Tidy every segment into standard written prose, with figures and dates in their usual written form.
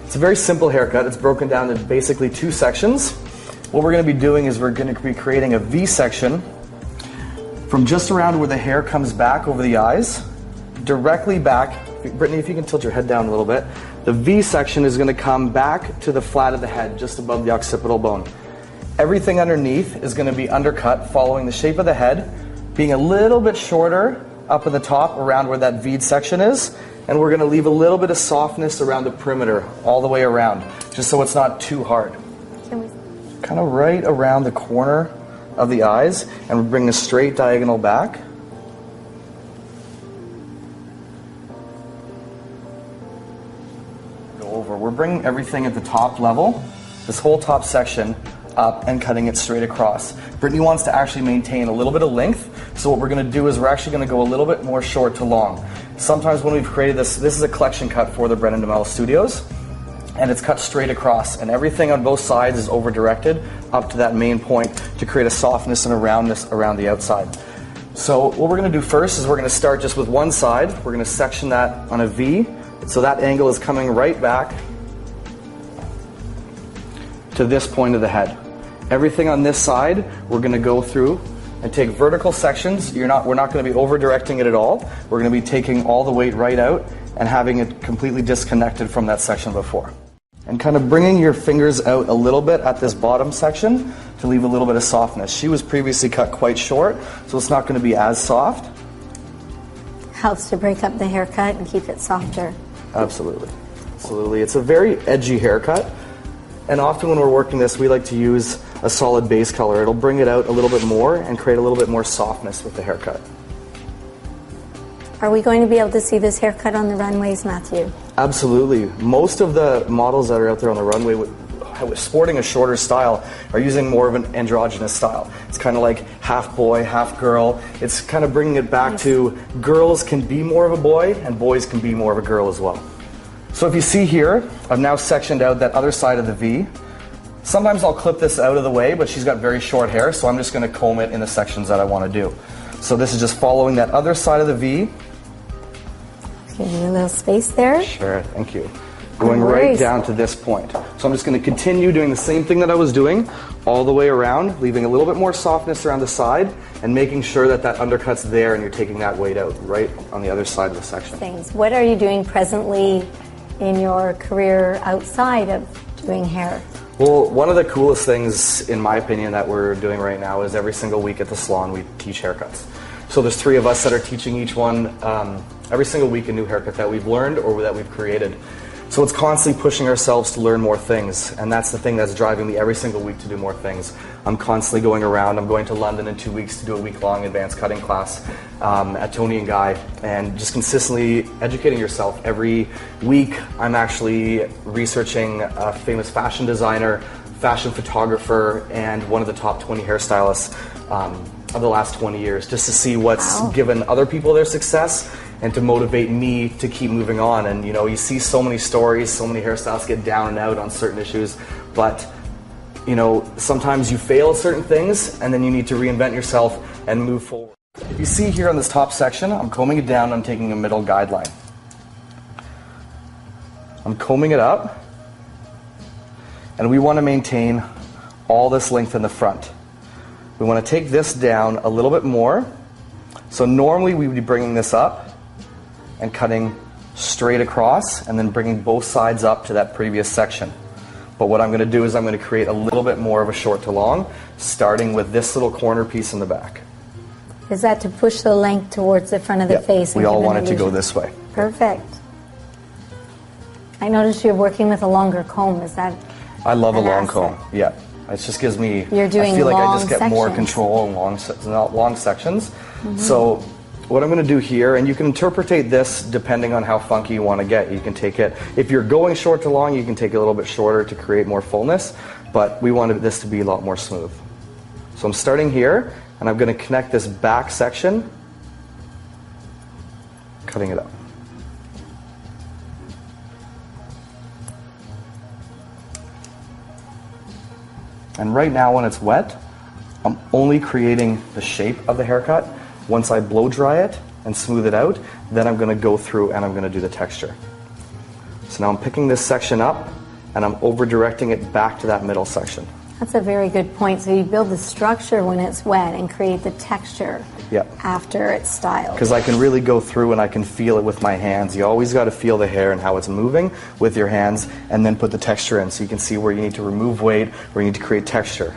It's a very simple haircut. It's broken down into basically 2 sections. What we're going to be doing is we're going to be creating a V section from just around where the hair comes back over the eyes, directly back. Brittany, if you can tilt your head down a little bit. The V section is going to come back to the flat of the head, just above the occipital bone. Everything underneath is going to be undercut, following the shape of the head, being a little bit shorter up at the top around where that V section is, and we're going to leave a little bit of softness around the perimeter, all the way around, just so it's not too hard. Kind of right around the corner of the eyes, and we bring a straight diagonal back. We're bringing everything at the top level, this whole top section, up and cutting it straight across. Brittany wants to actually maintain a little bit of length, so what we're going to do is we're actually going to go a little bit more short to long. Sometimes when we've created this is a collection cut for the Brennan DeMello Studios, and it's cut straight across, and everything on both sides is over-directed up to that main point to create a softness and a roundness around the outside. So what we're going to do first is we're going to start just with one side. We're going to section that on a V, so that angle is coming right back to this point of the head. Everything on this side, we're going to go through and take vertical sections. We're not going to be over-directing it at all. We're going to be taking all the weight right out and having it completely disconnected from that section before. And kind of bringing your fingers out a little bit at this bottom section to leave a little bit of softness. She was previously cut quite short, so it's not going to be as soft. Helps to break up the haircut and keep it softer. Absolutely. Absolutely. It's a very edgy haircut. And often when we're working this, we like to use a solid base color. It'll bring it out a little bit more and create a little bit more softness with the haircut. Are we going to be able to see this haircut on the runways, Matthew? Absolutely. Most of the models that are out there on the runway sporting a shorter style are using more of an androgynous style. It's kind of like half boy, half girl. It's kind of bringing it back to girls can be more of a boy and boys can be more of a girl as well. So if you see here, I've now sectioned out that other side of the V. Sometimes I'll clip this out of the way, but she's got very short hair, so I'm just going to comb it in the sections that I want to do. So this is just following that other side of the V. Give you a little space there. Sure, thank you. Going right down to this point. So I'm just going to continue doing the same thing that I was doing all the way around, leaving a little bit more softness around the side and making sure that that undercut's there and you're taking that weight out right on the other side of the section. Things. What are you doing presently in your career outside of doing hair? Well, one of the coolest things, in my opinion, that we're doing right now is every single week at the salon we teach haircuts. So there's 3 of us that are teaching each one every single week a new haircut that we've learned or that we've created. So it's constantly pushing ourselves to learn more things, and that's the thing that's driving me every single week to do more things. I'm constantly going around. I'm going to London in 2 weeks to do a week-long advanced cutting class at Tony and Guy, and just consistently educating yourself. Every week I'm actually researching a famous fashion designer, fashion photographer, and one of the top 20 hairstylists of the last 20 years, just to see what's given other people their success and to motivate me to keep moving on. And you know, you see so many stories, so many hairstylists get down and out on certain issues, but you know, sometimes you fail at certain things and then you need to reinvent yourself and move forward. If you see here on this top section, I'm combing it down, I'm taking a middle guideline. I'm combing it up, and we want to maintain all this length in the front. We want to take this down a little bit more. So normally we would be bringing this up and cutting straight across and then bringing both sides up to that previous section. But what I'm going to do is I'm going to create a little bit more of a short to long, starting with this little corner piece in the back. Is that to push the length towards the front of the face? We all want it to go this way. Perfect. I noticed you're working with a longer comb. Is that I love a long comb. Yeah. It just gives me, You're doing I feel like I long just get more control in long sections. Mm-hmm. So what I'm going to do here, and you can interpretate this depending on how funky you want to get. You can take it, if you're going short to long, you can take it a little bit shorter to create more fullness, but we wanted this to be a lot more smooth. So I'm starting here, and I'm going to connect this back section, cutting it up. And right now when it's wet, I'm only creating the shape of the haircut. Once I blow dry it and smooth it out, then I'm going to go through and I'm going to do the texture. So now I'm picking this section up and I'm over directing it back to that middle section. That's a very good point. So you build the structure when it's wet and create the texture after it's styled. Because I can really go through and I can feel it with my hands. You always got to feel the hair and how it's moving with your hands, and then put the texture in so you can see where you need to remove weight, where you need to create texture.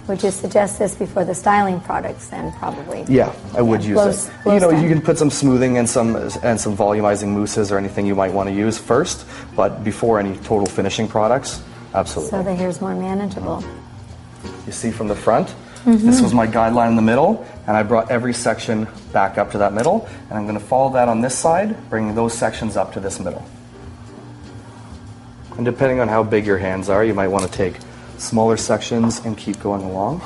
Would you suggest this before the styling products then, probably? Yeah, I would use it. You know, you can put some smoothing and some volumizing mousses or anything you might want to use first, but before any total finishing products. Absolutely. So the hair's more manageable. You see from the front, this was my guideline in the middle, and I brought every section back up to that middle, and I'm going to follow that on this side, bringing those sections up to this middle. And depending on how big your hands are, you might want to take smaller sections and keep going along.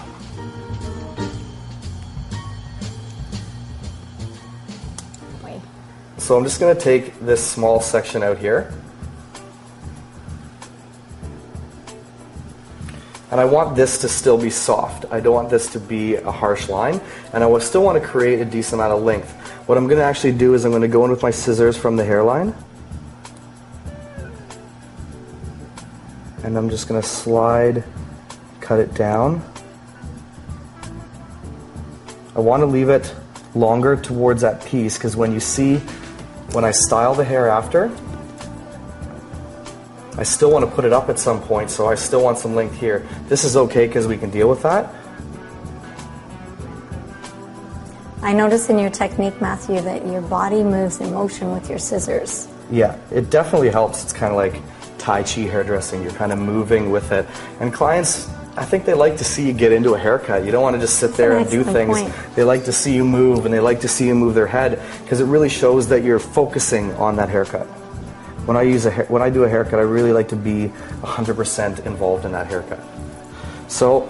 So I'm just going to take this small section out here. And I want this to still be soft. I don't want this to be a harsh line. And I still want to create a decent amount of length. What I'm going to actually do is I'm going to go in with my scissors from the hairline. And I'm just going to slide, cut it down. I want to leave it longer towards that piece, because when I style the hair after, I still want to put it up at some point, so I still want some length here. This is okay because we can deal with that. I notice in your technique, Matthew, that your body moves in motion with your scissors. Yeah, it definitely helps. It's kind of like Tai Chi hairdressing. You're kind of moving with it. And clients, I think they like to see you get into a haircut. You don't want to just sit there and do things. They like to see you move, and they like to see you move their head, because it really shows that you're focusing on that haircut. When I do a haircut, I really like to be 100% involved in that haircut. So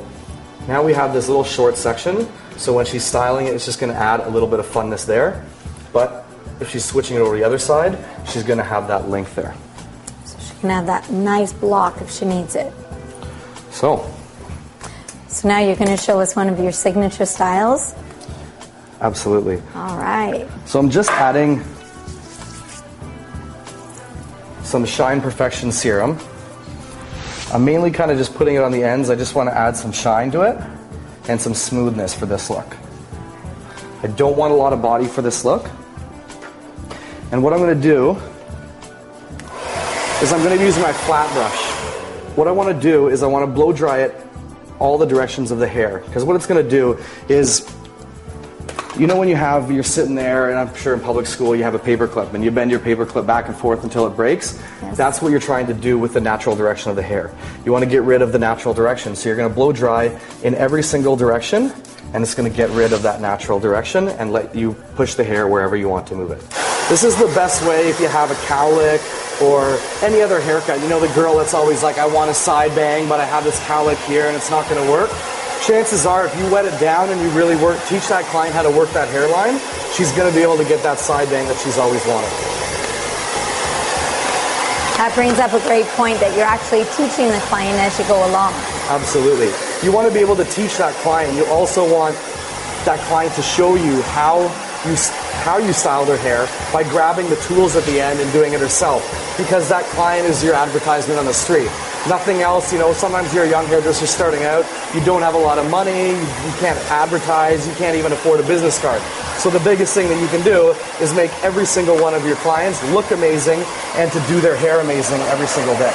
now we have this little short section. So when she's styling it, it's just going to add a little bit of funness there. But if she's switching it over to the other side, she's going to have that length there. So she can have that nice block if she needs it. So now you're going to show us one of your signature styles? Absolutely. All right. So I'm just adding some Shine Perfection Serum. I'm mainly kind of just putting it on the ends. I just want to add some shine to it and some smoothness for this look. I don't want a lot of body for this look. And what I'm going to do is I'm going to use my flat brush. What I want to do is I want to blow dry it all the directions of the hair, because what it's going to do is, you know, when you're sitting there, and I'm sure in public school you have a paper clip and you bend your paper clip back and forth until it breaks. Yes. That's what you're trying to do with the natural direction of the hair. You want to get rid of the natural direction. So you're going to blow dry in every single direction, and it's going to get rid of that natural direction and let you push the hair wherever you want to move it. This is the best way if you have a cowlick or any other haircut. You know, the girl that's always like, I want a side bang, but I have this cowlick here and it's not going to work. Chances are, if you wet it down and you really teach that client how to work that hairline, she's going to be able to get that side bang that she's always wanted. That brings up a great point, that you're actually teaching the client as you go along. Absolutely. You want to be able to teach that client. You also want that client to show you how you style their hair by grabbing the tools at the end and doing it herself, because that client is your advertisement on the street. Nothing else. You know, sometimes you're a young hairdresser starting out, you don't have a lot of money, you can't advertise, you can't even afford a business card. So the biggest thing that you can do is make every single one of your clients look amazing and to do their hair amazing every single day.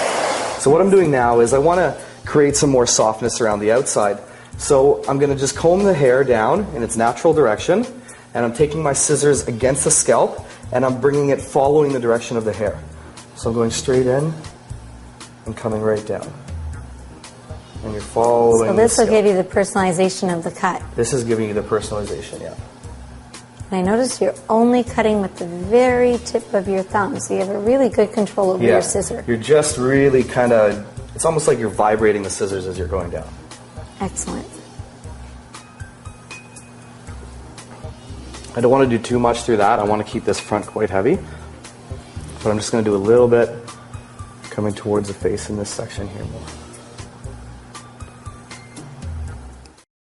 So what I'm doing now is I want to create some more softness around the outside. So I'm going to just comb the hair down in its natural direction, and I'm taking my scissors against the scalp and I'm bringing it following the direction of the hair. So I'm going straight in and coming right down. And you're following. So this will give you the personalization of the cut. This is giving you the personalization, yeah. And I notice you're only cutting with the very tip of your thumb, so you have a really good control over your scissor. You're just really kind of, it's almost like you're vibrating the scissors as you're going down. Excellent. I don't want to do too much through that. I want to keep this front quite heavy. But I'm just going to do a little bit coming towards the face in this section here more.